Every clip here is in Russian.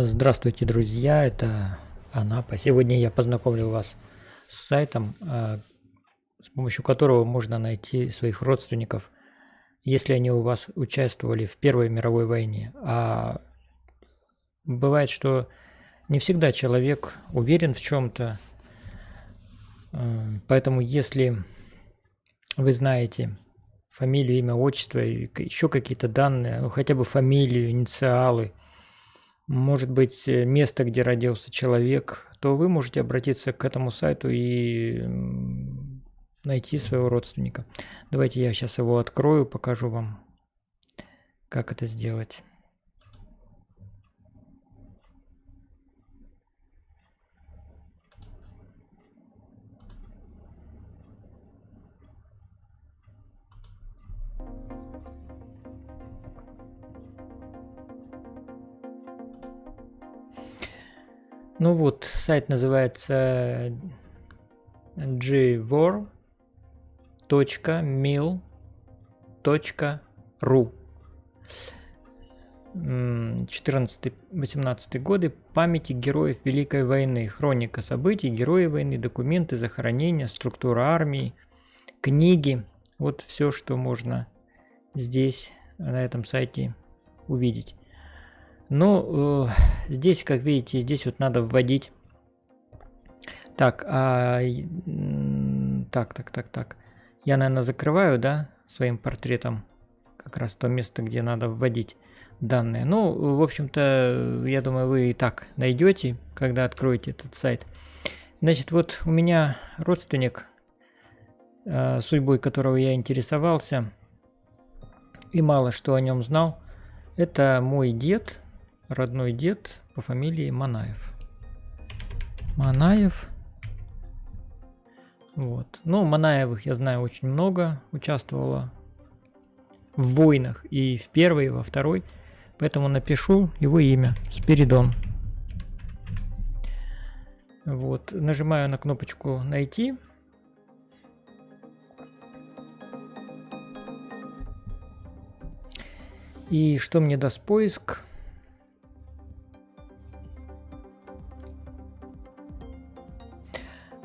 Здравствуйте, друзья, это Анапа. Сегодня я познакомлю вас с сайтом, с помощью которого можно найти своих родственников, если они у вас участвовали в Первой мировой войне. А бывает, что не всегда человек уверен в чем-то, поэтому если вы знаете фамилию, имя, отчество и еще какие-то данные, ну, хотя бы фамилию, инициалы, может быть, место, где родился человек, то вы можете обратиться к этому сайту и найти своего родственника. Давайте я сейчас его открою, покажу вам, как это сделать. Ну вот, сайт называется gwar.mil.ru. 14-18 годы. Памяти героев Великой войны. Хроника событий, герои войны, документы, захоронения, структура армии, книги. Вот все, что можно здесь, на этом сайте, увидеть. Но здесь, как видите, здесь вот надо вводить. Так, так. Я, наверное, закрываю, да, своим портретом как раз то место, где надо вводить данные. Ну, в общем-то, я думаю, вы и так найдете, когда откроете этот сайт. Значит, вот у меня родственник, судьбой которого я интересовался и мало что о нем знал. Это мой дед, родной дед по фамилии Манаев. Манаев. Вот. Ну, Манаевых я знаю очень много, участвовала в войнах и в первой, и во второй, поэтому напишу его имя, Спиридон. Вот, нажимаю на кнопочку «Найти». И что мне даст поиск?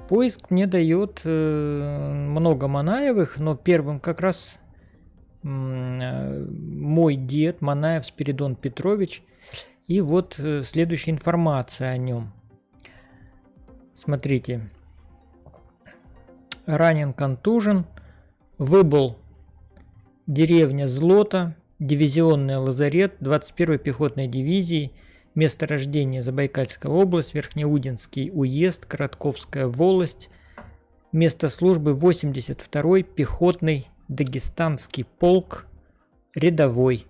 Поиск мне дает много Манаевых, но первым как раз мой дед Манаев Спиридон Петрович. И вот следующая информация о нем. Смотрите. Ранен, контужен, выбыл деревня Злота, дивизионный лазарет 21-й пехотной дивизии, место рождения Забайкальская область, Верхнеудинский уезд, Коротковская волость, место службы 82-й пехотный Дагестанский полк, рядовой.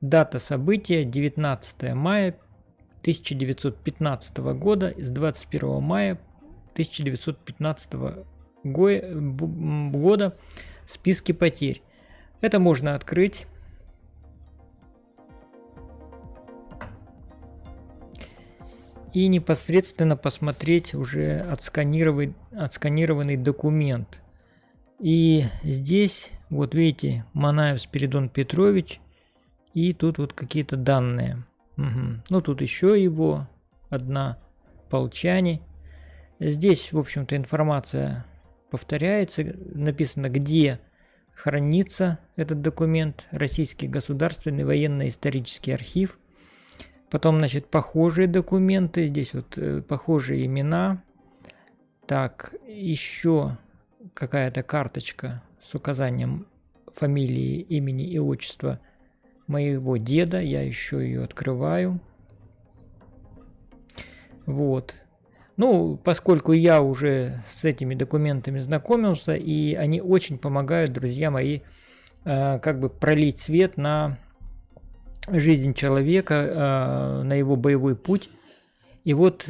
Дата события 19 мая 1915 года с 21 мая 1915 года. Списки потерь. Это можно открыть. И непосредственно посмотреть уже отсканированный документ. И здесь, вот видите, Манаев Спиридон Петрович. И тут вот какие-то данные. Угу. Ну, тут еще его одна, полчане. Здесь, в общем-то, информация повторяется. Написано, где хранится этот документ. Российский государственный военно-исторический архив. Потом, значит, похожие документы. Здесь вот похожие имена. Так, еще какая-то карточка с указанием фамилии, имени и отчества моего деда. Я еще ее открываю. Вот. Ну, поскольку я уже с этими документами знакомился, и они очень помогают, друзья мои, как бы пролить свет на жизнь человека, на его боевой путь. И вот,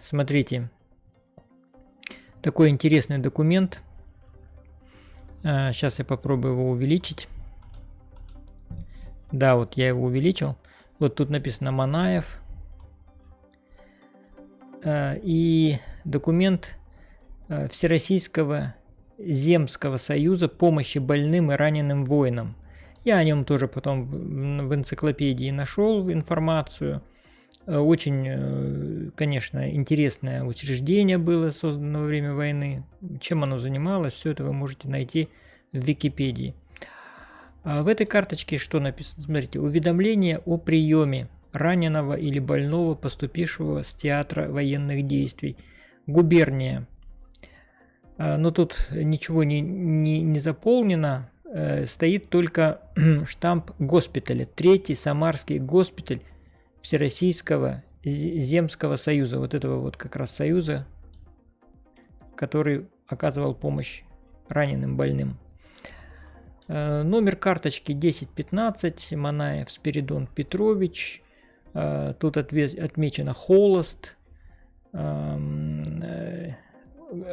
смотрите, такой интересный документ. Сейчас я попробую его увеличить. Да, вот я его увеличил. Вот тут написано Манаев. И документ Всероссийского земского союза помощи больным и раненым воинам. Я о нем тоже потом в энциклопедии нашел информацию. Очень, конечно, интересное учреждение было создано во время войны. Чем оно занималось, все это вы можете найти в Википедии. А в этой карточке что написано? Смотрите, уведомление о приеме раненого или больного, поступившего с театра военных действий. Губерния. Но тут ничего не заполнено. Стоит только штамп госпиталя. 3-й Самарский госпиталь Всероссийского земского союза. Вот этого вот как раз союза, который оказывал помощь раненым, больным. Номер карточки 1015, Манаев Спиридон Петрович. Тут отмечено холост,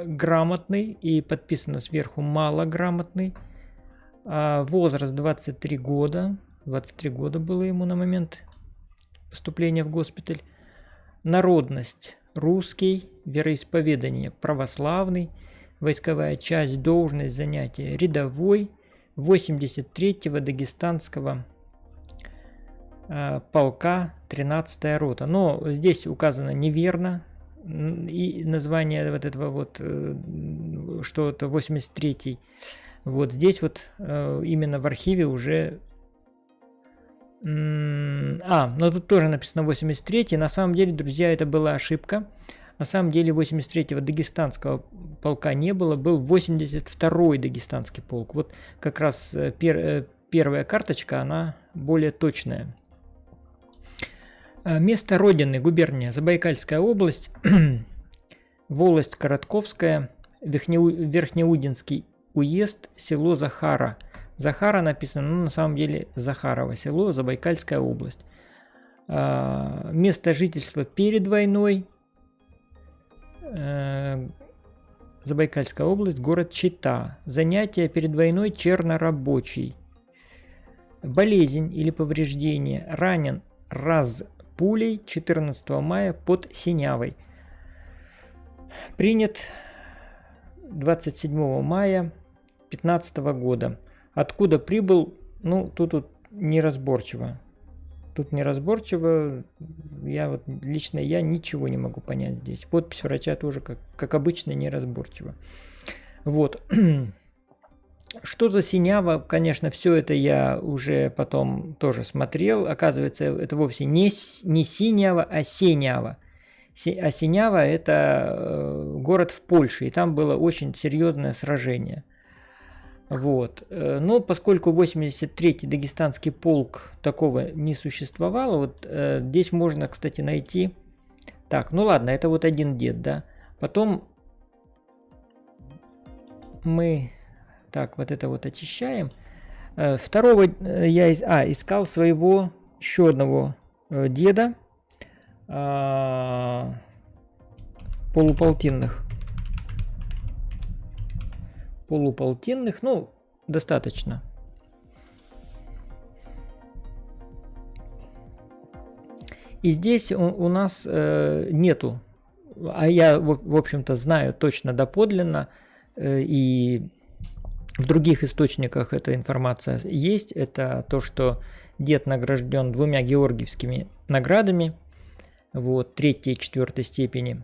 грамотный, и подписано сверху малограмотный. Возраст 23 года. 23 года было ему на момент поступления в госпиталь. Народность русский, вероисповедание православный, войсковая часть, должность, занятие рядовой, 83-го дагестанского полка, 13-я рота. Но здесь указано неверно, и название вот этого вот, что это 83-й. Вот здесь вот именно в архиве уже... но тут тоже написано 83-й. На самом деле, друзья, это была ошибка. На самом деле 83-го дагестанского полка не было, был 82-й дагестанский полк. Вот как раз первая карточка, она более точная. Место родины, губерния, Забайкальская область, волость Коротковская, Верхнеудинский уезд, село Захара. Захара написано, но на самом деле Захарово село, Забайкальская область. Место жительства перед войной, Забайкальская область, город Чита. Занятия перед войной, чернорабочий. Болезнь или повреждение, ранен раз пулей 14 мая под Синявой. Принят 27 мая 2015 года. Откуда прибыл, ну, тут неразборчиво. Тут неразборчиво, лично я ничего не могу понять здесь. Подпись врача тоже, как обычно, неразборчиво. Вот. Что за Синява, конечно, все это я уже потом тоже смотрел. Оказывается, это вовсе не Синява, а Сенява. А Синява – это город в Польше, и там было очень серьезное сражение. Вот. Но поскольку 83-й дагестанский полк такого не существовало, вот здесь можно, кстати, найти... Так, ну ладно, это вот один дед, да. Потом мы... Так, вот это вот очищаем. Второго я искал своего еще одного деда полуполтинных, ну, достаточно. И здесь у нас нету, а я, в общем-то, знаю точно доподлинно, и в других источниках эта информация есть. Это то, что дед награжден 2 георгиевскими наградами, вот, 3-й и 4-й степени.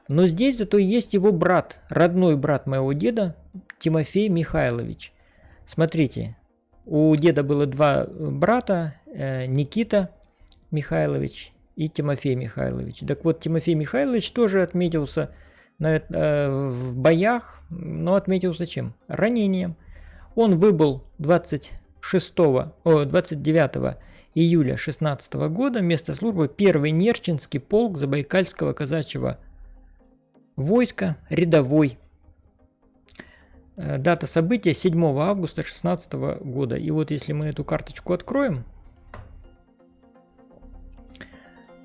Но здесь зато есть его брат, родной брат моего деда, Тимофей Михайлович. Смотрите, у деда было 2 брата, Никита Михайлович и Тимофей Михайлович. Так вот, Тимофей Михайлович тоже отметился в боях, но отметился чем? Ранением. Он выбыл 29 июля 16 года, место службы 1-й Нерчинский полк Забайкальского казачьего войска, рядовой. Дата события 7 августа 16 года. И вот если мы эту карточку откроем,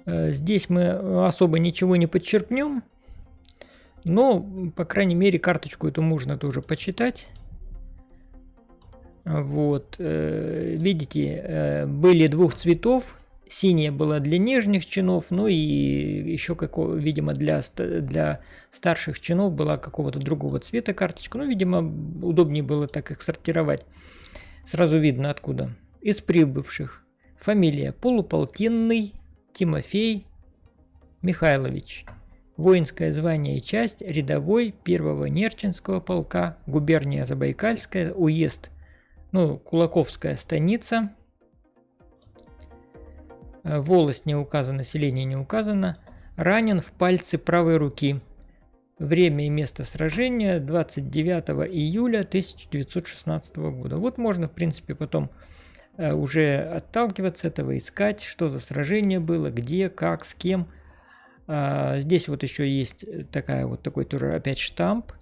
здесь мы особо ничего не подчеркнем, но, по крайней мере, карточку эту можно тоже почитать. Вот, видите, были 2 цветов. Синяя была для нижних чинов, ну и еще, видимо, для старших чинов была какого-то другого цвета карточка. Ну, видимо, удобнее было так их сортировать. Сразу видно откуда. Из прибывших. Фамилия Полуполтинный Тимофей Михайлович. Воинское звание и часть, рядовой 1-го Нерчинского полка, губерния Забайкальская, уезд, ну, Кулаковская станица. Волость не указано, население не указано. Ранен в пальцы правой руки. Время и место сражения 29 июля 1916 года. Вот можно, в принципе, потом уже отталкиваться от этого, искать, что за сражение было, где, как, с кем. Здесь вот еще есть такой тоже опять штамп.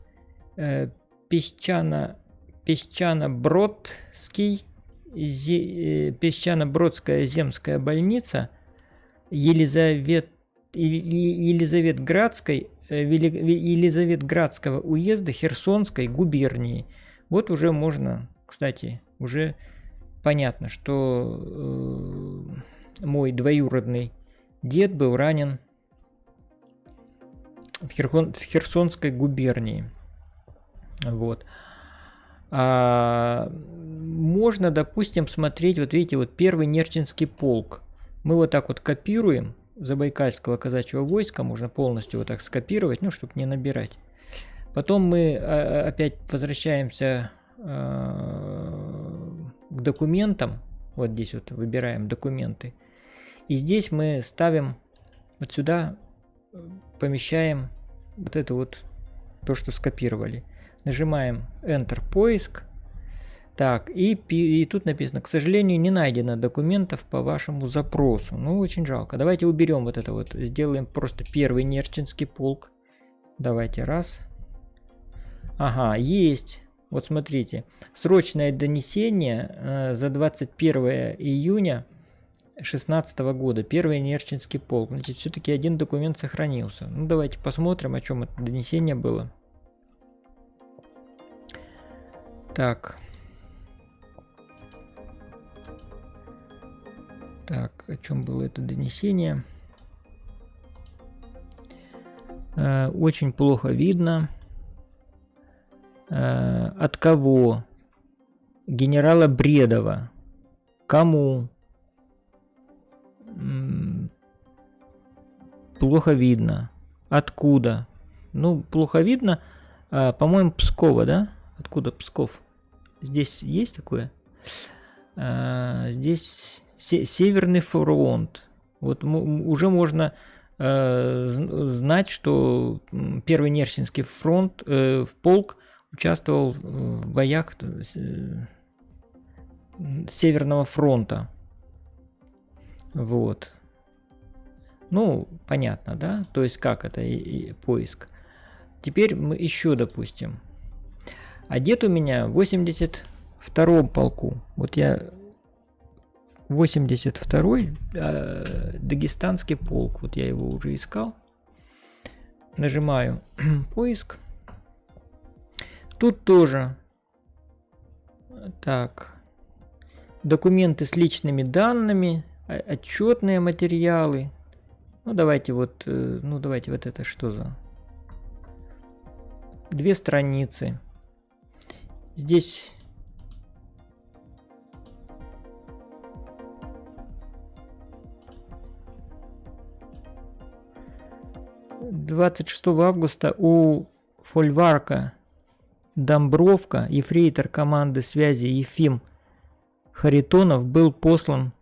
Песчано-Бродский, Песчано-Бродская земская больница Елизаветградского уезда Херсонской губернии. Вот уже можно, кстати, уже понятно, что мой двоюродный дед был ранен в Херсонской губернии. Вот. Можно, допустим, смотреть, вот видите, вот 1-й Нерчинский полк. Мы вот так вот копируем Забайкальского казачьего войска, можно полностью вот так скопировать, ну, чтобы не набирать. Потом мы опять возвращаемся к документам. Вот здесь вот выбираем документы. И здесь мы ставим вот сюда, помещаем вот это вот, то, что скопировали. Нажимаем Enter поиск. Так, и тут написано: к сожалению, не найдено документов по вашему запросу. Ну, очень жалко. Давайте уберем вот это вот. Сделаем просто 1-й Нерчинский полк. Давайте, раз. Ага, есть. Вот смотрите. Срочное донесение за 21 июня 2016 года. 1-й Нерчинский полк. Значит, все-таки один документ сохранился. Ну, давайте посмотрим, о чем это донесение было. Так. Так, о чем было это донесение? Очень плохо видно. От кого? Генерала Бредова. Кому? Плохо видно. Откуда? Ну, плохо видно. По-моему, Пскова, да? Откуда Псков? Здесь есть такое? Здесь Северный фронт. Вот уже можно знать, что 1-й Нерчинский фронт, полк участвовал в боях Северного фронта. Вот. Ну, понятно, да? То есть как это поиск. Теперь мы еще, допустим. А дед у меня в 82-м полку. Вот я 82-й Дагестанский полк. Вот я его уже искал. Нажимаю поиск. Тут тоже. Так. Документы с личными данными. Отчетные материалы. Ну, давайте вот это что за? 2 страницы. Здесь 26 августа у фольварка Домбровка ефрейтор команды связи Ефим Харитонов был послан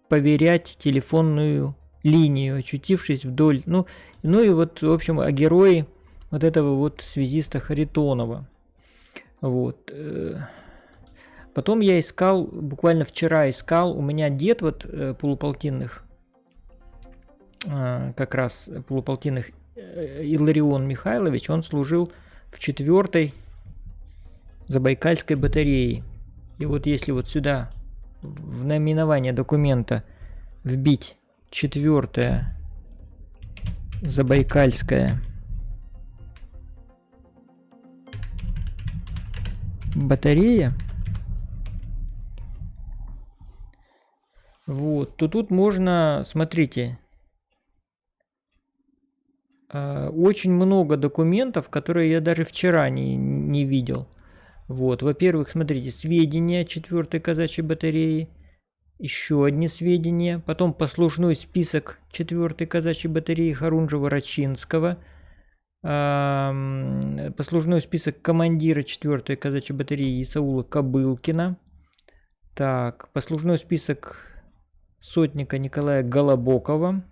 поверять телефонную линию, очутившись вдоль. Ну и вот, в общем, о герое вот этого вот связиста Харитонова. Вот. Потом я искал, буквально вчера искал, у меня дед вот полуполтинных, как раз полуполтинных Илларион Михайлович, он служил в 4-й Забайкальской батарее. И вот если вот сюда в наименование документа вбить 4-я Забайкальская батарея, вот, то тут можно, смотрите, очень много документов, которые я даже вчера не видел. Вот, во-первых, смотрите, сведения 4-й казачьей батареи. Еще одни сведения. Потом послужной список 4-й казачьей батареи Харунжева-Рачинского. Послужной список командира 4-й казачьей батареи Исаула Кобылкина. Так, послужной список сотника Николая Голобокова.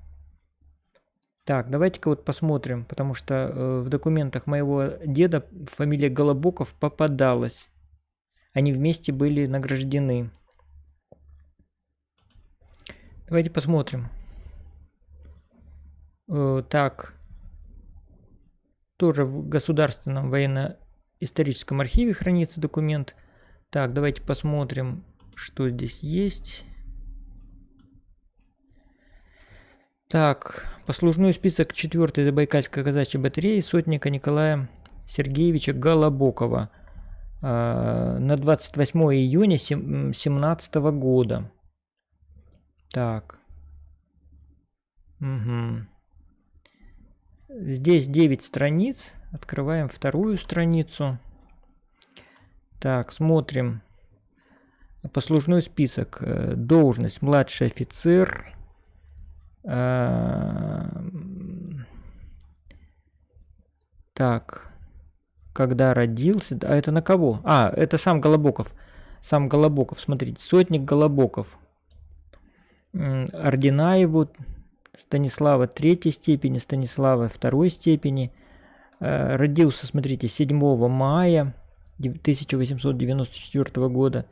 Так, давайте-ка вот посмотрим, потому что в документах моего деда фамилия Голобоков попадалась. Они вместе были награждены. Давайте посмотрим. Так, тоже в Государственном военно-историческом архиве хранится документ. Так, давайте посмотрим, что здесь есть. Так, послужной список 4-й Забайкальской казачьей батареи сотника Николая Сергеевича Голобокова на 28 июня 17 года. Так. Угу. Здесь 9 страниц. Открываем вторую страницу. Так, смотрим. Послужной список. Должность младший офицер. Так, когда родился, а это на кого? Это сам Голобоков. Сам Голобоков, смотрите, сотник Голобоков. Ордена его: Станислава 3 степени, Станислава 2 степени. Родился, смотрите, 7 мая 1894 года.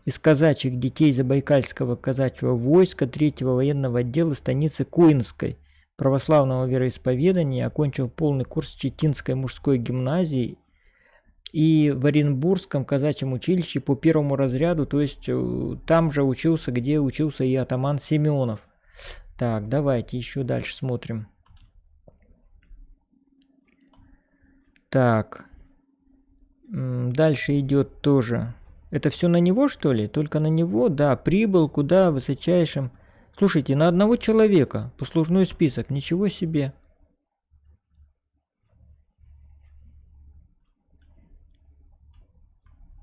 Из казачьих детей Забайкальского казачьего войска 3-го военного отдела станицы Куинской православного вероисповедания, окончил полный курс Читинской мужской гимназии и в Оренбургском казачьем училище по 1-му разряду, то есть там же учился, где учился и атаман Семенов. Так, давайте еще дальше смотрим. Так, дальше идет тоже. Это все на него, что ли? Только на него? Да, прибыл куда высочайшим. Слушайте, на одного человека послужной список. Ничего себе.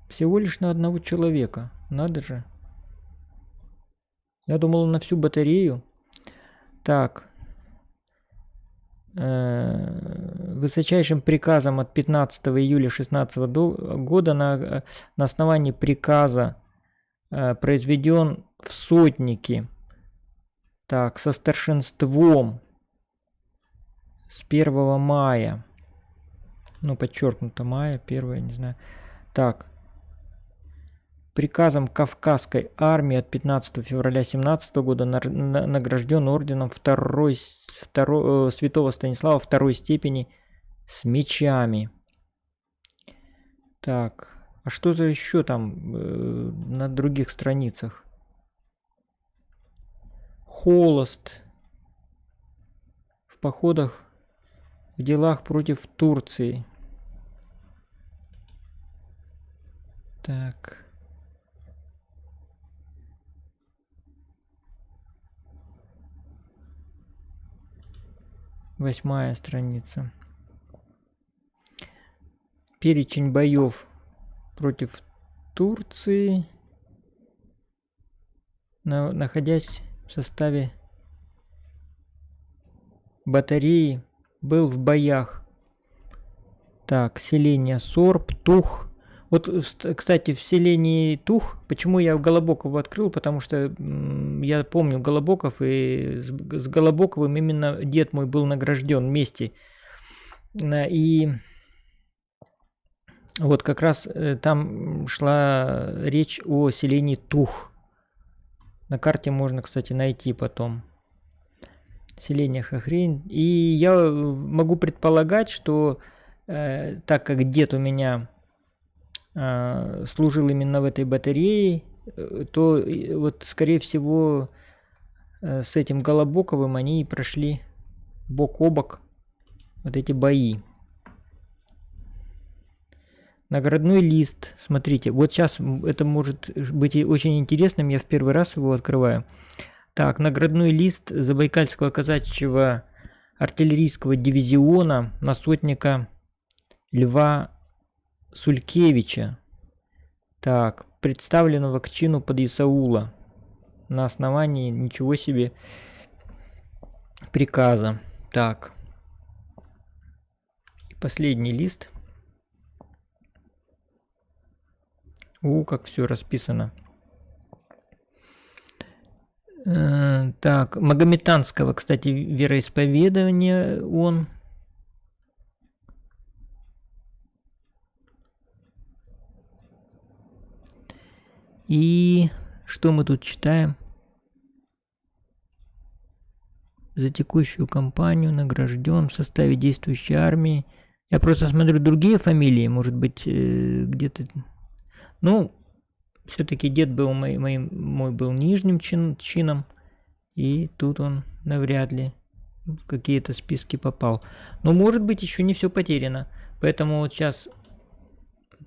Всего лишь на одного человека. Надо же. Я думал, на всю батарею. Так. Высочайшим приказом от 15 июля 16 года на основании приказа произведен в сотники. Так, со старшинством с 1 мая. Ну, подчеркнуто мая, 1, не знаю. Так. Приказом Кавказской армии от 15 февраля 17 года награжден орденом Святого Станислава 2 степени с мечами. Так, а что за еще там на других страницах? Холост в походах, в делах против Турции. Так. Восьмая страница. Перечень боев против Турции, находясь в составе батареи, был в боях. Так, селение Сорб, Тух. Вот, кстати, в селении Тух, почему я Голобокова открыл, потому что я помню Голобоков, и с Голобоковым именно дед мой был награжден вместе. И вот как раз там шла речь о селении Тух. На карте можно, кстати, найти потом. Селение Хохрень. И я могу предполагать, что так как дед у меня служил именно в этой батарее, то вот, скорее всего, с этим Голобоковым они и прошли бок о бок вот эти бои. Наградной лист, смотрите, вот сейчас это может быть очень интересным, я в первый раз его открываю. Так, наградной лист Забайкальского казачьего артиллерийского дивизиона на сотника Льва Сулькевича. Так, представленного к чину подъясаула. на основании ничего себе приказа. Так. Последний лист. Как все расписано. Так, магометанского, кстати, вероисповедания он. И что мы тут читаем? За текущую кампанию награжден в составе действующей армии. Я просто смотрю другие фамилии, может быть, где-то... Ну, все-таки дед был мой был нижним чином, и тут он навряд ли в какие-то списки попал. Но может быть еще не все потеряно. Поэтому вот сейчас...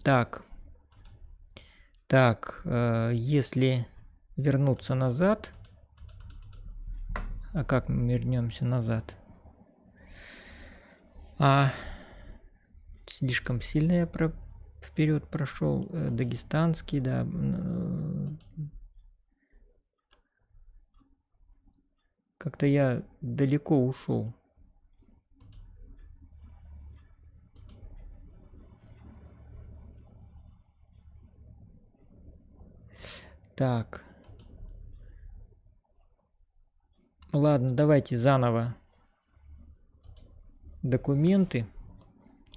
Так, если вернуться назад... А как мы вернемся назад? Слишком сильно я вперед прошел. Дагестанский, да. Как-то я далеко ушел. Так. Ладно, давайте заново. Документы.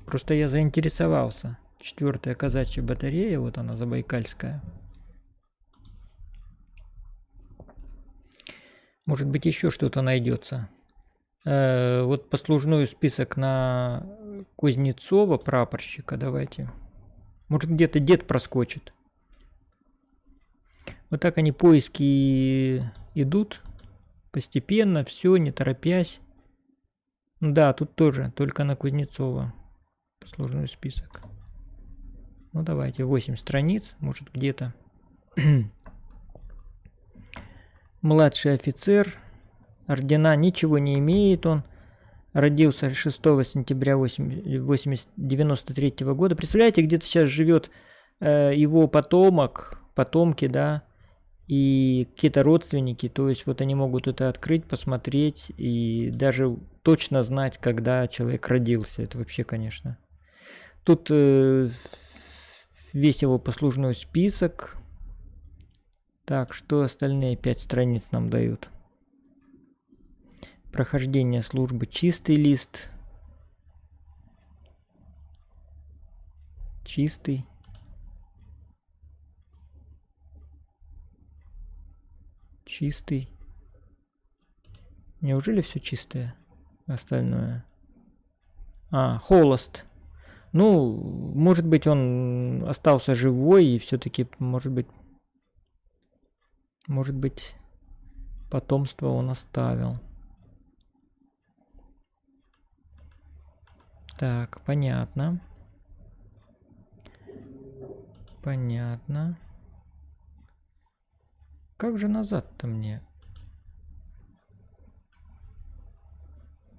Просто я заинтересовался. 4-я казачья батарея, вот она, Забайкальская. Может быть, еще что-то найдется. Вот послужной список на Кузнецова, прапорщика, давайте. Может, где-то дед проскочит. Вот так они поиски идут. Постепенно, все, не торопясь. Да, тут тоже, только на Кузнецова. Послужной список. Ну, давайте, 8 страниц, может, где-то. Младший офицер. Ордена ничего не имеет он. Родился 6 сентября 1993 года. Представляете, где-то сейчас живет его потомки, да, и какие-то родственники. То есть вот они могут это открыть, посмотреть и даже точно знать, когда человек родился. Это вообще, конечно. Тут весь его послужной список. Так, что остальные 5 страниц нам дают? Прохождение службы. Чистый лист. Чистый. Чистый. Неужели все чистое? Остальное. Холост. Ну, может быть, он остался живой и все-таки, может быть, потомство он оставил. Так, понятно. Понятно. Как же назад-то мне?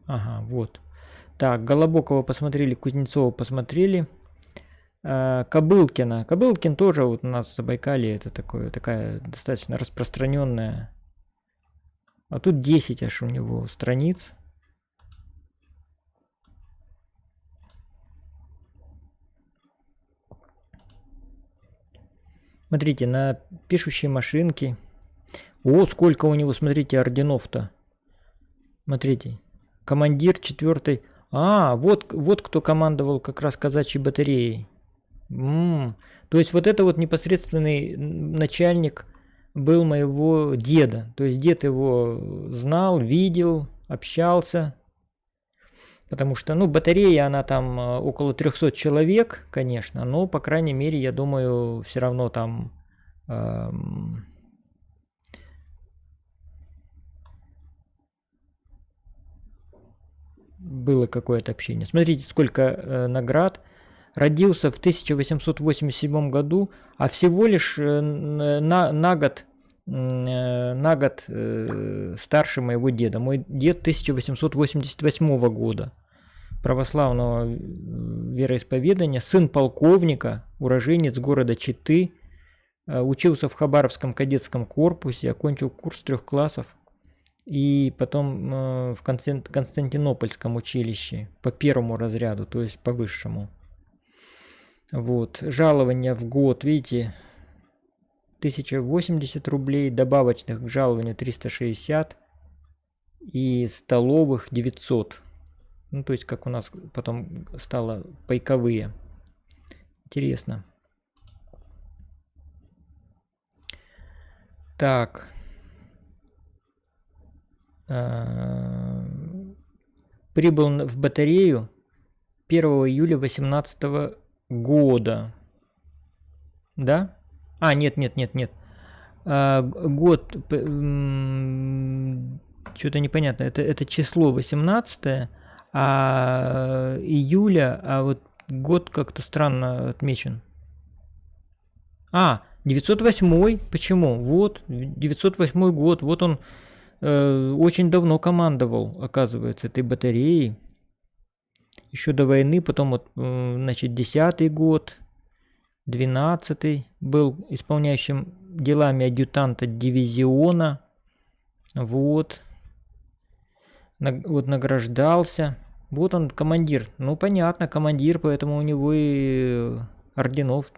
Ага, вот. Так, Голобокова посмотрели, Кузнецова посмотрели. Кобылкина. Кобылкин тоже вот у нас в Забайкалье, это такая достаточно распространенная. А тут 10 аж у него страниц. Смотрите, на пишущей машинке. О, сколько у него, смотрите, орденов-то. Смотрите. Командир 4-й. Вот кто командовал как раз казачьей батареей. То есть вот это вот непосредственный начальник был моего деда. То есть дед его знал, видел, общался. Потому что, ну, батарея, она там около 300 человек, конечно. Но, по крайней мере, я думаю, все равно там... было какое-то общение. Смотрите, сколько наград. Родился в 1887 году, а всего лишь на год старше моего деда. Мой дед 1888 года. Православного вероисповедания, сын полковника, уроженец города Читы. Учился в Хабаровском кадетском корпусе, окончил курс 3 классов. И потом в Константинопольском училище по 1 разряду, то есть по высшему. Вот. Жалование в год, видите, 1080 рублей, добавочных к жалованию 360 и столовых 900. Ну, то есть, как у нас потом стало пайковые. Интересно. Так. Прибыл в батарею 1 июля 2018 года. Да? А, нет. Год, что-то непонятно. Это число 18, а июля, а вот год как-то странно отмечен. 908. Почему? Вот, 908 год. Вот он очень давно командовал, оказывается, этой батареей. Еще до войны, потом вот, значит, 10-й год, 12-й был исполняющим делами адъютанта дивизиона. Вот. Вот награждался. Вот он командир. Ну, понятно, командир, поэтому у него и орденов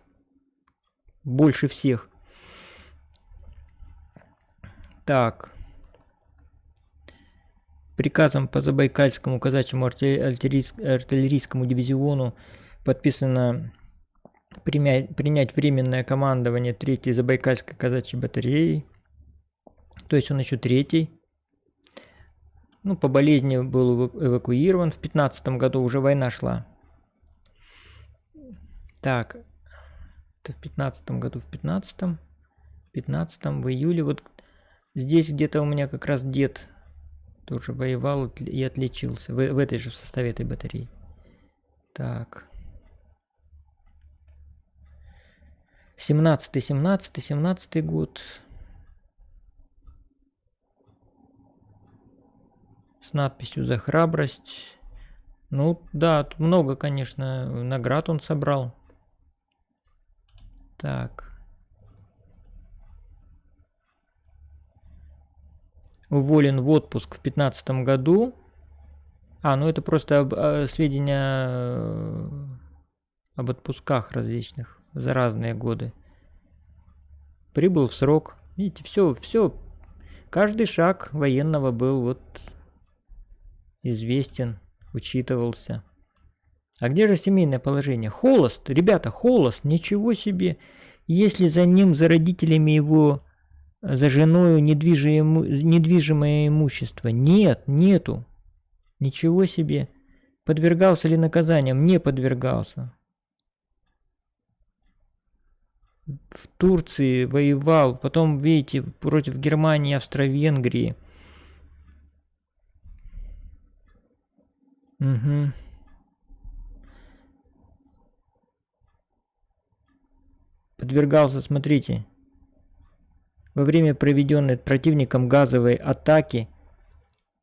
больше всех. Так. Приказом по Забайкальскому казачьему артиллерийскому дивизиону подписано принять временное командование 3-й Забайкальской казачьей батареи. То есть он еще 3-й. Ну, по болезни был эвакуирован. В 15 году уже война шла. Так. Это в 15 году. В 15 в июле. Вот здесь где-то у меня как раз дед тоже воевал и отличился. В этой же, в составе этой батареи. Так. 17 год. С надписью «За храбрость». Ну, да, тут много, конечно, наград он собрал. Так. Уволен в отпуск в 15 году. Ну это просто сведения об отпусках различных за разные годы. Прибыл в срок. Видите, все. Каждый шаг военного был вот известен, учитывался. А где же семейное положение? Холост, ребята, холост, ничего себе. Если за ним, за родителями его, за женою недвижимое имущество. Нету. Ничего себе. Подвергался ли наказаниям? Не подвергался. В Турции воевал, потом, видите, против Германии, Австро-Венгрии. Угу. Подвергался, смотрите, во время проведенной противником газовой атаки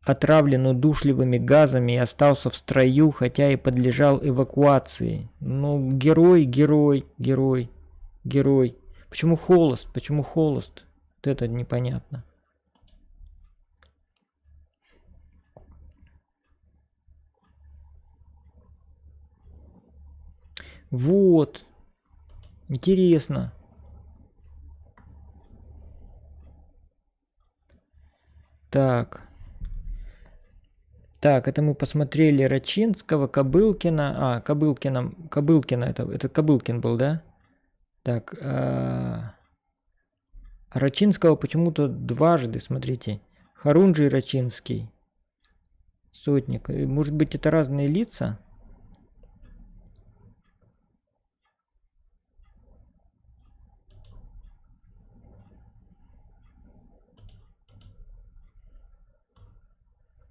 отравлен удушливыми газами и остался в строю, хотя и подлежал эвакуации. Ну, герой. Почему холост? Вот это непонятно. Вот. Интересно. Так, это мы посмотрели Рачинского, Кобылкина. Кобылкина, это Кобылкин был, да? Так, Рачинского почему-то дважды, смотрите. Харунжий Рачинский. Сотник. Может быть, это разные лица?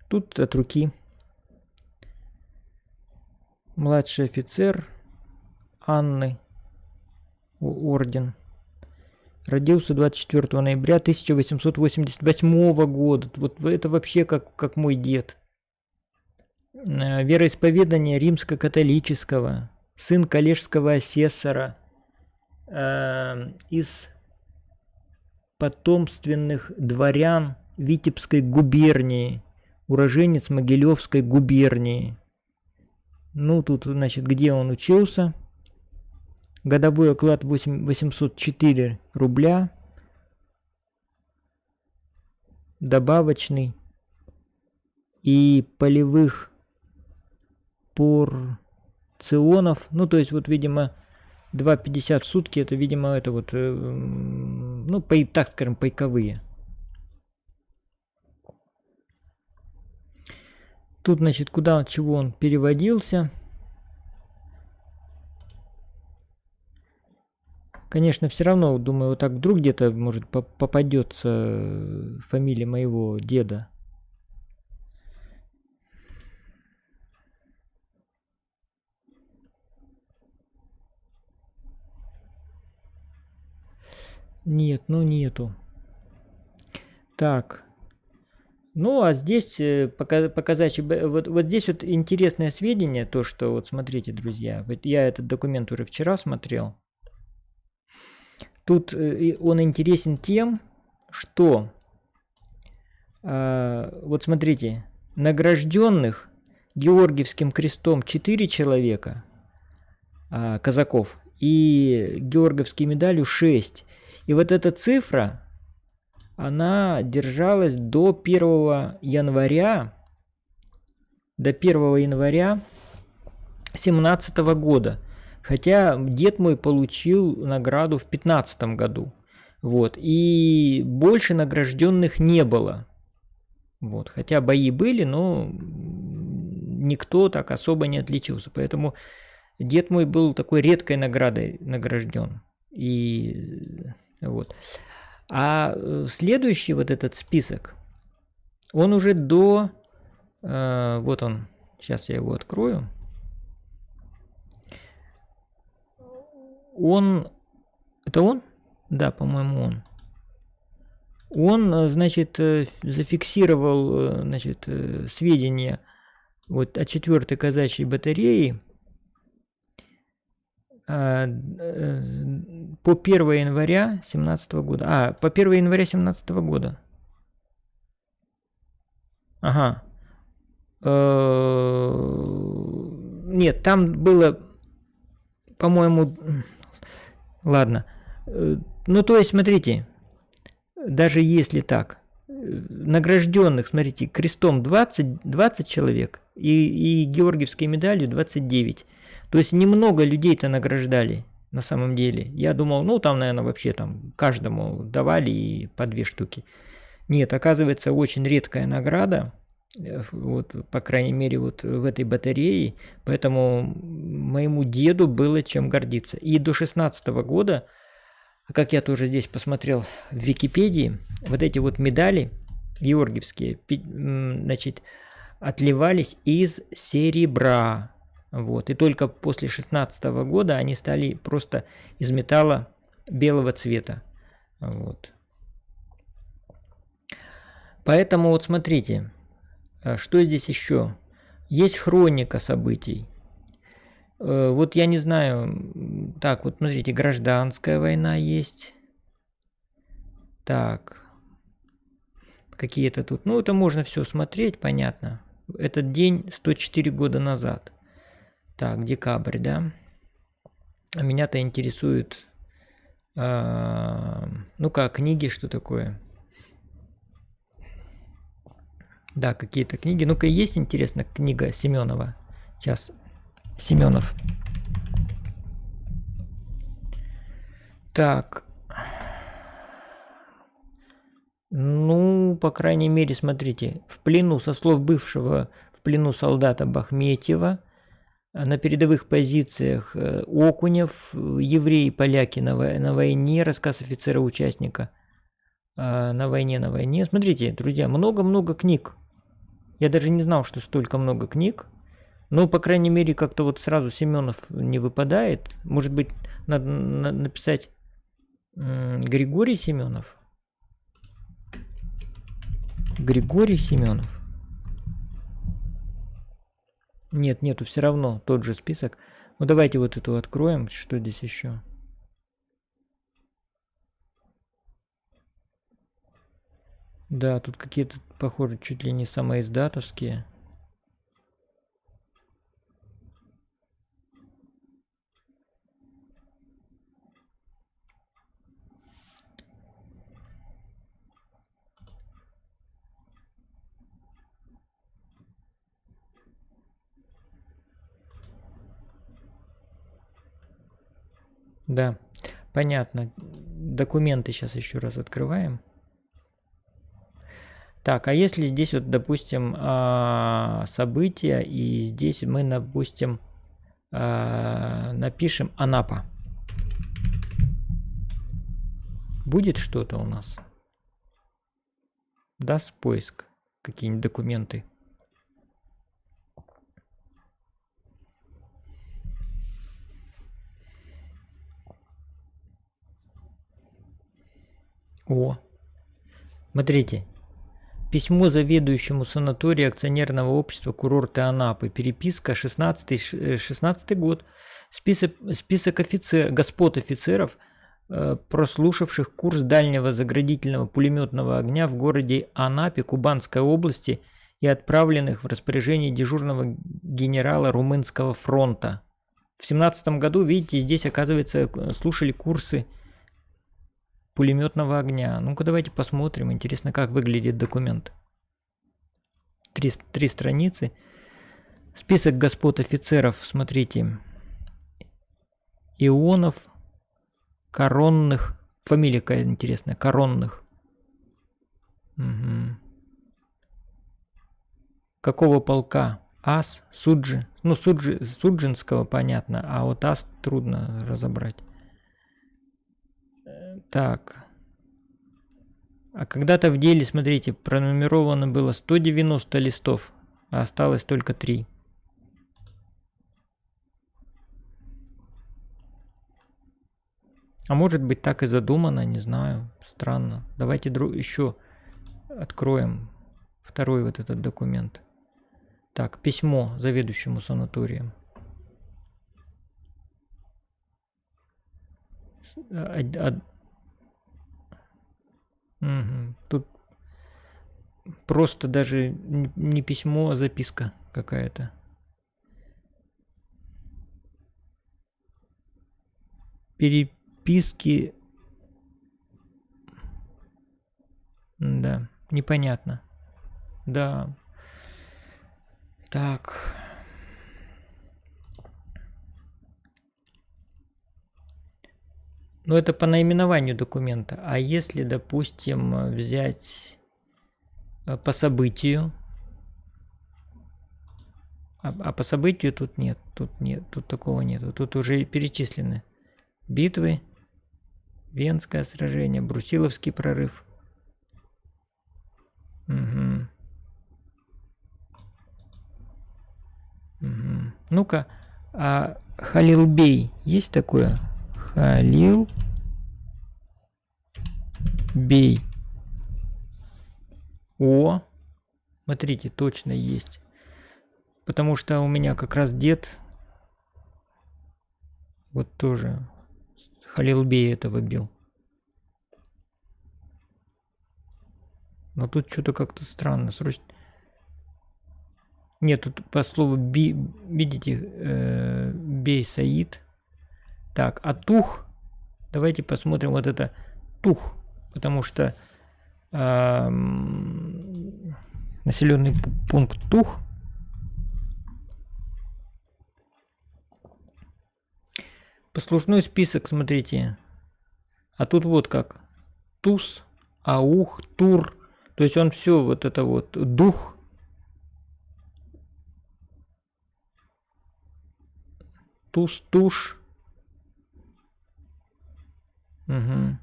Тут от руки. Младший офицер Анны. Орден. Родился 24 ноября 1888 года. Вот это вообще как мой дед. Вероисповедание римско-католического. Сын коллежского асессора из потомственных дворян Витебской губернии, уроженец Могилевской губернии. Ну, тут, значит, где он учился. Годовой оклад 804 рубля. Добавочный. И полевых порционов. Ну, то есть, вот, видимо, 2,50 в сутки. Это, видимо, это вот, ну, так скажем, пайковые. Тут, значит, куда, от чего он переводился. Конечно, все равно, думаю, вот так вдруг где-то, может, попадется фамилия моего деда. Нет, ну нету. Так. Ну, а здесь показать, вот здесь вот интересное сведение, то, что, вот смотрите, друзья, вот я этот документ уже вчера смотрел. Тут он интересен тем, что, вот смотрите, награжденных Георгиевским крестом 4 человека, казаков, и Георгиевской медалью 6. И вот эта цифра, она держалась до 1 января 2017 года. Хотя дед мой получил награду в 2015 году. Вот. И больше награжденных не было. Вот. Хотя бои были, но никто так особо не отличился. Поэтому дед мой был такой редкой наградой награжден. И вот. А следующий вот этот список, он уже до... вот он. Сейчас я его открою. Он... Это он? Да, по-моему, он. Он, значит, зафиксировал, значит, сведения вот о 4-й казачьей батарее по 1 января 2017 года. По 1 января 2017 года. Ага. Нет, там было, по-моему... Ладно. Ну, то есть, смотрите, даже если так, награжденных, смотрите, крестом 20 человек и Георгиевской медалью 29. То есть немного людей-то награждали на самом деле. Я думал, ну там, наверное, вообще там каждому давали и по 2 штуки. Нет, оказывается, очень редкая награда. Вот, по крайней мере, вот в этой батарее. Поэтому моему деду было чем гордиться. И до 16 года, как я тоже здесь посмотрел в Википедии, вот эти вот медали георгиевские, значит, отливались из серебра. Вот. И только после 16 года они стали просто из металла белого цвета. Вот. Поэтому вот смотрите, что здесь еще? Есть хроника событий. Вот я не знаю, так вот смотрите, гражданская война есть. Так, какие-то тут, ну это можно все смотреть, понятно. Этот день 104 года назад. Так, декабрь, да? А меня-то интересует, ну-ка, книги, что такое? Да, какие-то книги. Ну-ка, есть, интересно, книга Семенова? Сейчас, Семенов. Так. Ну, по крайней мере, смотрите. В плену, со слов бывшего в плену солдата Бахметьева, на передовых позициях Окунев, евреи и поляки на войне, рассказ офицера-участника на войне. Смотрите, друзья, много-много книг. Я даже не знал, что столько много книг. Но, по крайней мере, как-то вот сразу Семенов не выпадает. Может быть, надо написать Григорий Семенов. Григорий Семенов. Нет, нету, все равно тот же список. Ну, давайте вот эту откроем. Что здесь еще? Да, тут какие-то, похоже, чуть ли не самоиздатовские. Да, понятно. Документы сейчас еще раз открываем. Так, а если здесь вот, допустим, события, и здесь мы, допустим, напишем Анапа. Будет что-то у нас? Даст поиск какие-нибудь документы? О, смотрите. Письмо заведующему санаторию акционерного общества курорты Анапы. Переписка 16 год. Список господ офицеров, прослушавших курс дальнего заградительного пулеметного огня в городе Анапе Кубанской области и отправленных в распоряжение дежурного генерала Румынского фронта. В 17 году, видите, здесь, оказывается, слушали курсы пулеметного огня. Ну-ка, давайте посмотрим. Интересно, как выглядит документ. Три страницы. Список господ офицеров, смотрите. Ионов, Коронных. Фамилия какая интересная. Коронных. Угу. Какого полка? Ас, Суджи. Ну, Суджинского понятно, а вот Ас трудно разобрать. Так. А когда-то в деле, смотрите, пронумеровано было 190 листов, а осталось только 3. А может быть, так и задумано, не знаю. Странно. Давайте еще откроем второй вот этот документ. Так, письмо заведующему санаторием. Угу. Тут просто даже не письмо, а записка какая-то. Переписки. Да, непонятно. Да. Так. Но это по наименованию документа. А если, допустим, взять по событию? А по событию тут нет. Тут такого нет. Тут уже перечислены битвы, Венское сражение, Брусиловский прорыв. Угу. Угу. Ну-ка, а Халилбей есть такое? Халил Бей. О, смотрите, точно есть. Потому что у меня как раз дед вот тоже Халилбей этого бил. Но тут что-то как-то странно. Срочно. Нет, тут по слову видите, Бей Саид. Так, а Тух, давайте посмотрим вот это Тух, потому что населенный пункт Тух. Послужной список, смотрите. А тут вот как. Туз, Аух, Тур. То есть он все вот это вот. Дух. Туз, Туш. Угу.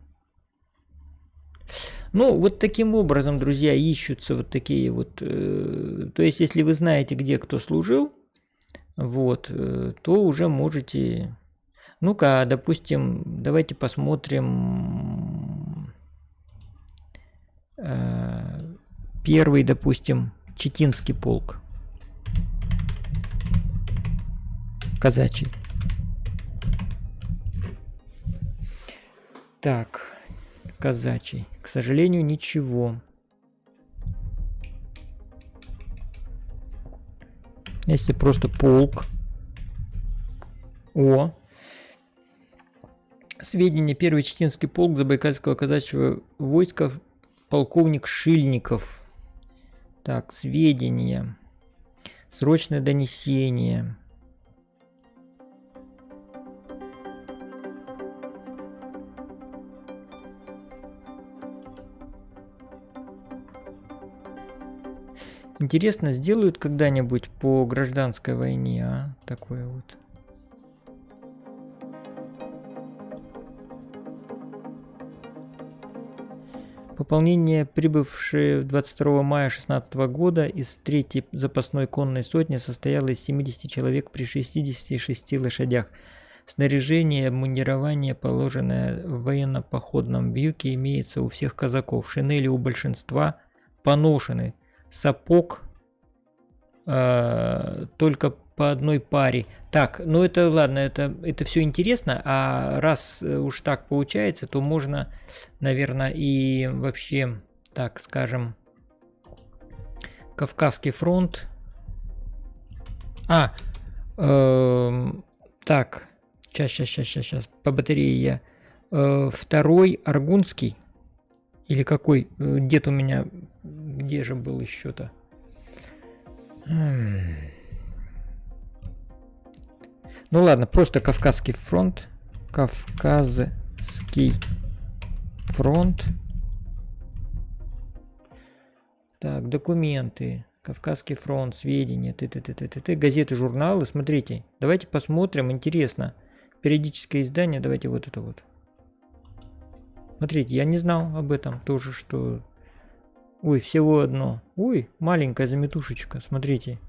Ну, вот таким образом, друзья, ищутся вот такие вот. То есть, если вы знаете, где кто служил, вот, то уже можете. Ну-ка, допустим, давайте посмотрим первый, допустим, Читинский полк. Казачий. Так, казачий. К сожалению, ничего. Если просто полк. О. Сведения. Первый Чеченский полк Забайкальского казачьего войска. Полковник Шильников. Так, сведения. Срочное донесение. Интересно, сделают когда-нибудь по гражданской войне, а? Такое вот. Пополнение, прибывшее 22 мая 2016 года из 3-й запасной конной сотни, состояло из 70 человек при 66 лошадях. Снаряжение и обмундирование, положенное в военно-походном вьюке, имеется у всех казаков. Шинели у большинства поношены. Сапог только по одной паре. Так, ну это ладно, это все интересно, а раз уж так получается, то можно, наверное, и вообще, так скажем, Кавказский фронт. Так, сейчас, по батарее я. Второй Аргунский, или какой, где-то у меня, где же был еще-то? Ну ладно, просто Кавказский фронт. Кавказский фронт. Так, документы. Кавказский фронт, сведения, газеты, журналы. Смотрите, давайте посмотрим, интересно. Периодическое издание, давайте вот это вот. Смотрите, я не знал об этом тоже, что... Ой, всего одно. Ой, маленькая заметушечка, смотрите.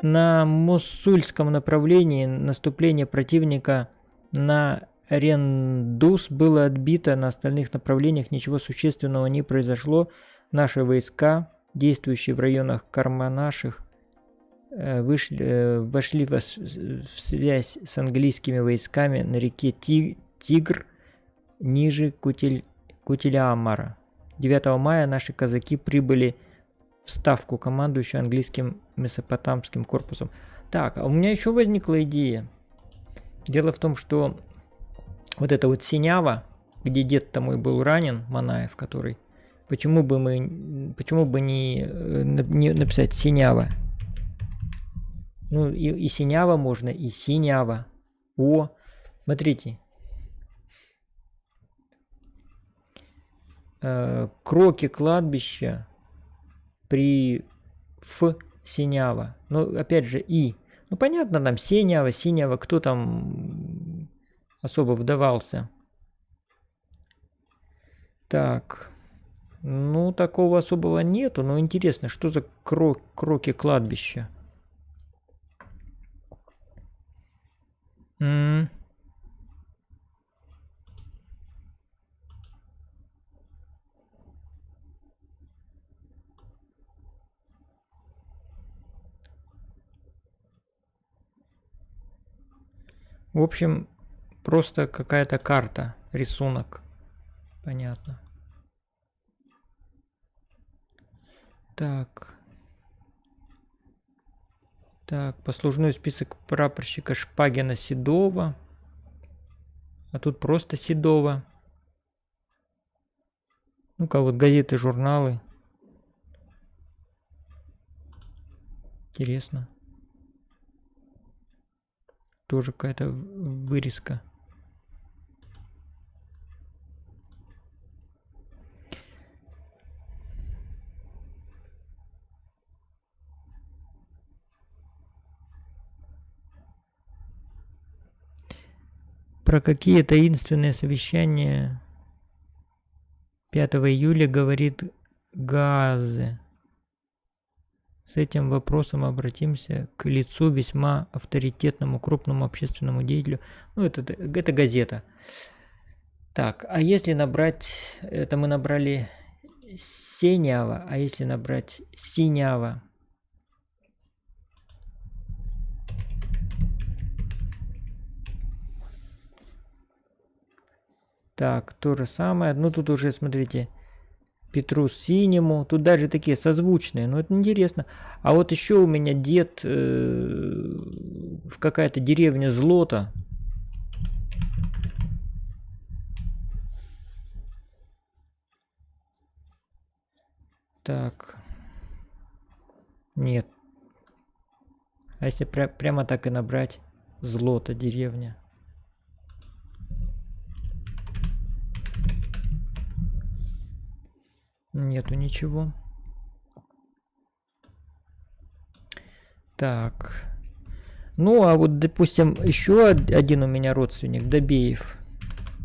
На Моссульском направлении наступление противника на Рендус было отбито, на остальных направлениях ничего существенного не произошло. Наши войска, действующие в районах Карманаших, вошли в связь с английскими войсками на реке Тигр, ниже Кутилямара. 9 мая наши казаки прибыли в ставку, командующую английским месопотамским корпусом. Так, а у меня еще возникла идея. Дело в том, что вот это вот Синява, где дед-то мой был ранен, Манаев, который, почему бы не написать Синява? Ну, и Синява можно, и Синява. О, смотрите. Кроки кладбища при Синява. Ну, опять же, и. Ну, понятно, там Синява, кто там особо вдавался. Так. Ну, такого особого нету, но интересно, что за кроки кладбища? В общем, просто какая-то карта, рисунок. Понятно. Так. Так, послужной список прапорщика Шпагина Седова. А тут просто Седова. Ну-ка, вот газеты, журналы. Интересно. Тоже какая-то вырезка. Про какие таинственные совещания 5 июля говорит Гааззе. С этим вопросом обратимся к лицу весьма авторитетному крупному общественному деятелю. Ну, это газета. Так, а если набрать, это мы набрали Синява, а если набрать Синява? Так, то же самое. Ну, тут уже, смотрите, Петру Синему. Тут даже такие созвучные, но это интересно. А вот еще у меня дед в какая-то деревня Злота. Так. Нет. А если прямо так и набрать? Злота деревня. Нету ничего. Так. Ну, а вот, допустим, еще один у меня родственник, Добеев.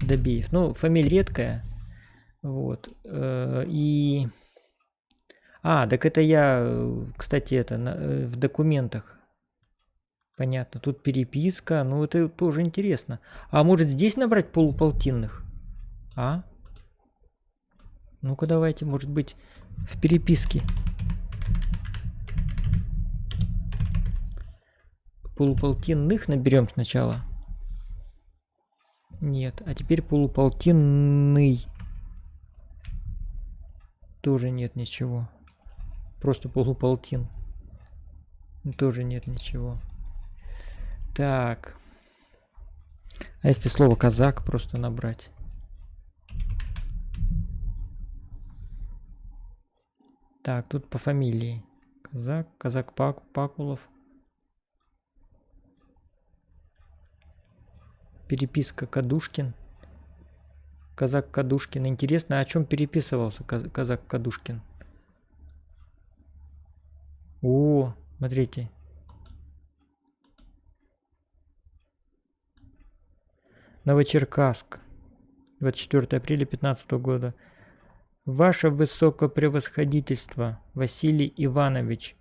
Добеев. Ну, фамилия редкая. Вот. И... А, так это я, кстати, это в документах. Понятно. Тут переписка. Ну, это тоже интересно. А может здесь набрать полуполтинных? А? Ну-ка давайте, может быть, в переписке. Полуполтинных наберем сначала. Нет, а теперь полуполтинный. Тоже нет ничего. Просто полуполтин. Тоже нет ничего. Так. А если слово казак просто набрать? Так, тут по фамилии. Казак Пакулов. Переписка Кадушкин. Казак Кадушкин. Интересно, о чем переписывался казак Кадушкин? О, смотрите. Новочеркасск. 24 апреля 2015 года. Ваше высокопревосходительство, Василий Иванович,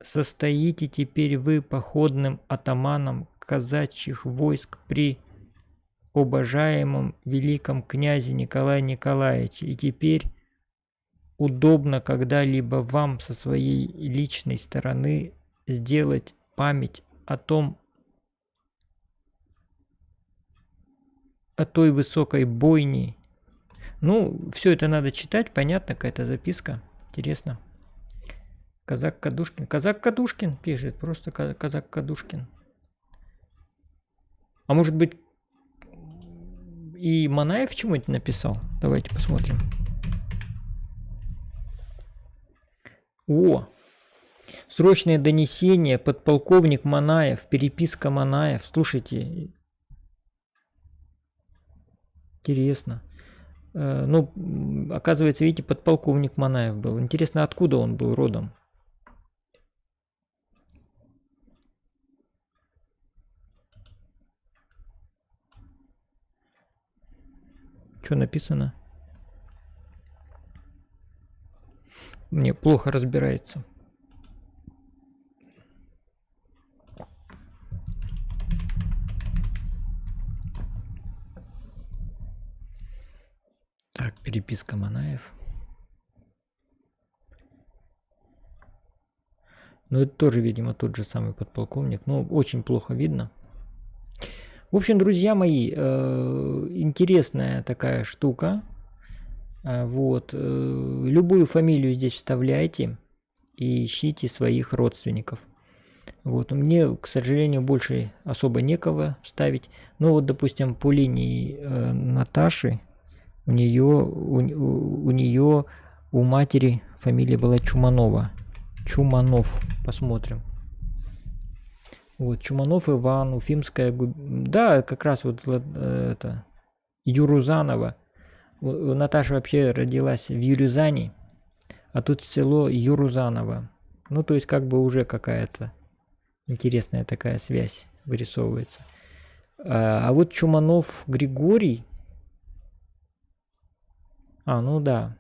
состоите теперь вы походным атаманом казачьих войск при обожаемом великом князе Николае Николаевиче, и теперь удобно когда-либо вам со своей личной стороны сделать память о той высокой бойне. Ну, все это надо читать, понятно, какая-то записка. Интересно. Казак Кадушкин. Казак Кадушкин пишет, просто казак Кадушкин. А может быть и Манаев чему-нибудь написал? Давайте посмотрим. О! Срочное донесение, подполковник Манаев, переписка Манаев. Слушайте. Интересно. Ну, оказывается, видите, подполковник Манаев был. Интересно, откуда он был родом? Что написано? Мне плохо разбирается. Так, переписка Манаев. Ну, это тоже, видимо, тот же самый подполковник. Ну, очень плохо видно. В общем, друзья мои, интересная такая штука. Вот. Любую фамилию здесь вставляйте и ищите своих родственников. Вот. Мне, к сожалению, больше особо некого вставить. Ну, вот, допустим, по линии Наташи, у нее у матери фамилия была Чуманова. Чуманов. Посмотрим. Вот, Чуманов Иван, Уфимская Да, как раз вот это Юрузаново. Наташа вообще родилась в Юрюзане, а тут село Юрузаново. Ну, то есть как бы уже какая-то интересная такая связь вырисовывается. А вот Чуманов Григорий. Ну да.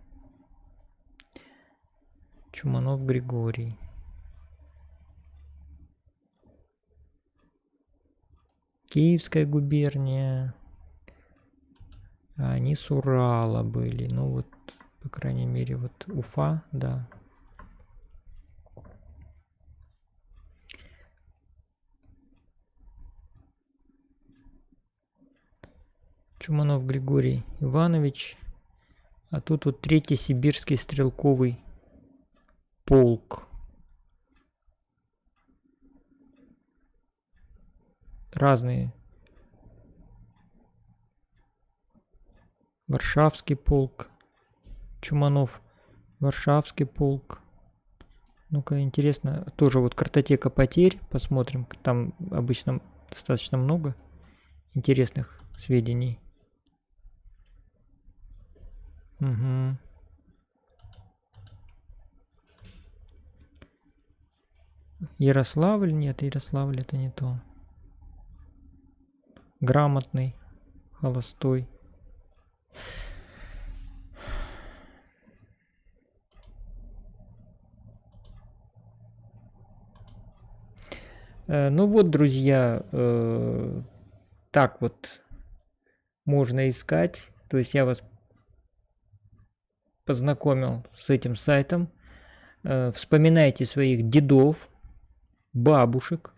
Чуманов Григорий. Киевская губерния. Они с Урала были. Ну вот, по крайней мере, вот Уфа, да. Чуманов Григорий Иванович. А тут вот третий сибирский стрелковый полк. Разные. Варшавский полк. Чуманов. Варшавский полк. Ну-ка, интересно. Тоже вот картотека потерь. Посмотрим. Там обычно достаточно много интересных сведений. Угу. Ярославль? Нет, Ярославль это не то. Грамотный. Холостой. Ну вот, друзья, так вот можно искать. То есть я вас познакомил с этим сайтом. Вспоминайте своих дедов, бабушек,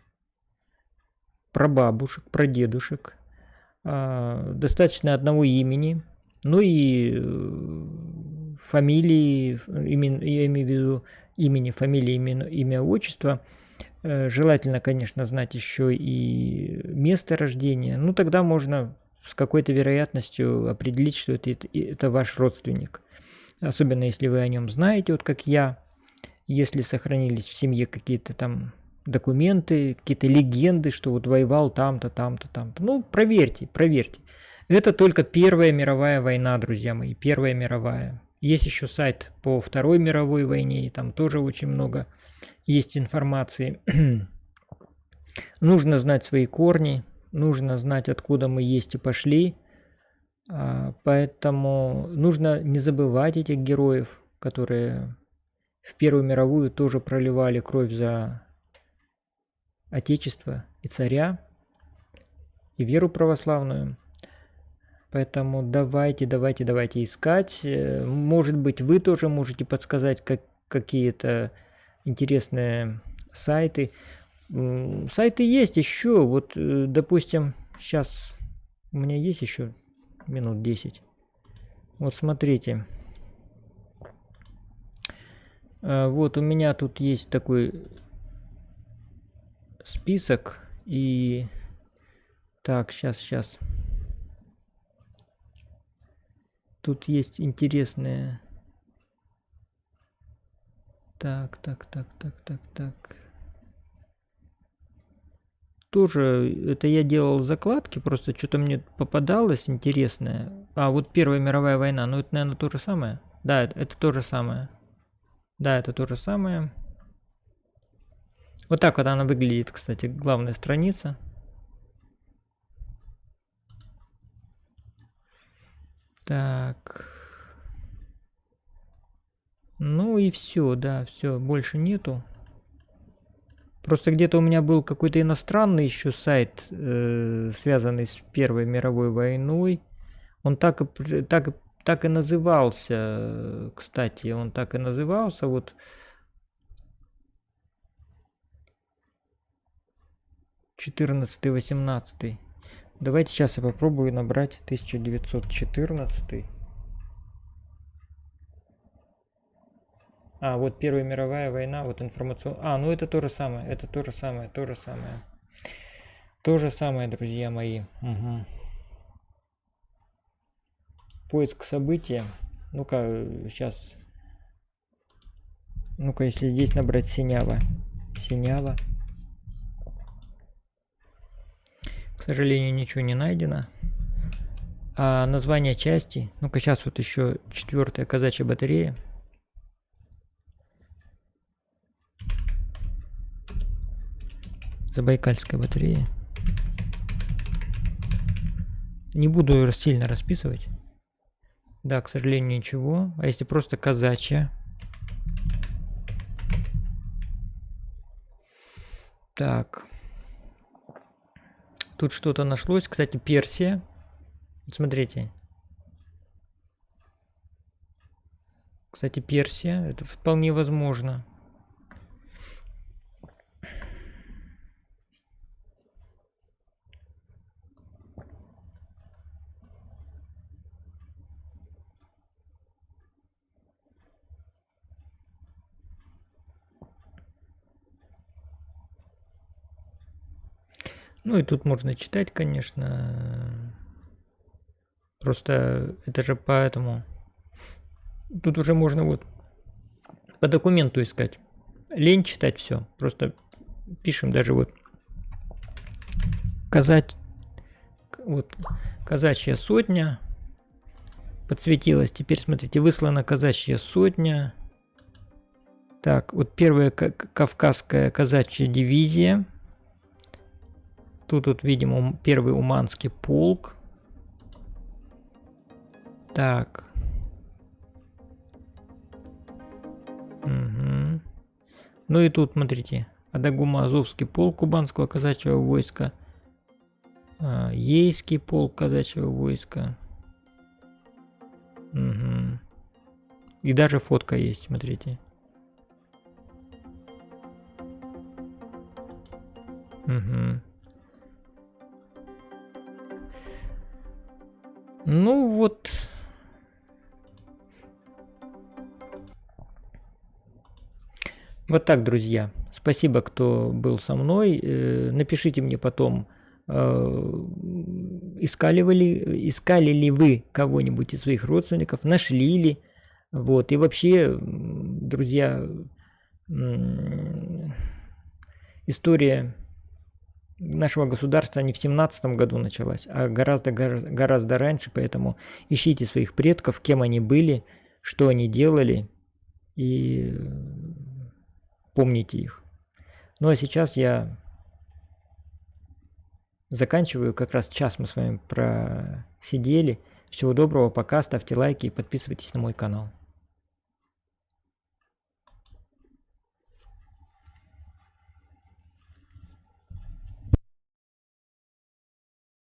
прабабушек, прадедушек. Достаточно одного имени. Ну и фамилии, я имею в виду имени, фамилии, имя, отчество. Желательно, конечно, знать еще и место рождения. Ну, тогда можно с какой-то вероятностью определить, что это ваш родственник. Особенно, если вы о нем знаете, вот как я. Если сохранились в семье какие-то там документы, какие-то легенды, что вот воевал там-то, там-то, там-то. Ну, проверьте, проверьте. Это только Первая мировая война, друзья мои, Первая мировая. Есть еще сайт по Второй мировой войне, и там тоже очень много есть информации. Нужно знать свои корни, нужно знать, откуда мы есть и пошли. Поэтому нужно не забывать этих героев, которые в Первую мировую тоже проливали кровь за Отечество и царя, и веру православную. Поэтому давайте искать. Может быть, вы тоже можете подсказать какие-то интересные сайты. Сайты есть еще. Вот, допустим, сейчас у меня есть еще минут 10. Вот смотрите. Вот у меня тут есть такой список. И так, сейчас. Тут есть интересные. Так. Тоже это я делал закладки, просто что-то мне попадалось интересное. А, вот Первая мировая война, ну это, наверное, то же самое. Да, это то же самое. Да, это то же самое. Вот так вот она выглядит, кстати, главная страница. Так. Ну и все, да, все, больше нету. Просто где-то у меня был какой-то иностранный еще сайт, связанный с Первой мировой войной. Он так и назывался, кстати, он так и назывался. Вот 14-18. Давайте сейчас я попробую набрать 1914. А, вот Первая мировая война, вот информационная. А, ну это то же самое, это то же самое. То же самое, друзья мои. Угу. Поиск события. Ну-ка, сейчас. Ну-ка, если здесь набрать Синява. Синява. К сожалению, ничего не найдено. А название части. Ну-ка, сейчас вот еще 4-я казачья батарея. Забайкальская батарея. Не буду сильно расписывать. Да, к сожалению, ничего. А если просто казачья? Так. Тут что-то нашлось. Кстати, Персия. Вот смотрите. Кстати, Персия. Это вполне возможно. Ну и тут можно читать, конечно. Просто это же поэтому. Тут уже можно вот по документу искать. Лень читать все. Просто пишем даже вот вот казачья сотня подсветилась. Теперь смотрите, выслана казачья сотня. Так, вот первая Кавказская казачья дивизия. Тут вот видим первый Уманский полк. Так. Угу. Ну и тут, смотрите, Адагума Азовский полк Кубанского казачьего войска. Ейский полк казачьего войска. Угу. И даже фотка есть, смотрите. Угу. Ну вот. Вот так, друзья. Спасибо, кто был со мной. Напишите мне потом, искали ли вы кого-нибудь из своих родственников, нашли ли. Вот. И вообще, друзья, история нашего государства не в 17 году началась, а гораздо раньше, поэтому ищите своих предков, кем они были, что они делали, и помните их. Ну а сейчас я заканчиваю, как раз час мы с вами просидели. Всего доброго, пока, ставьте лайки и подписывайтесь на мой канал.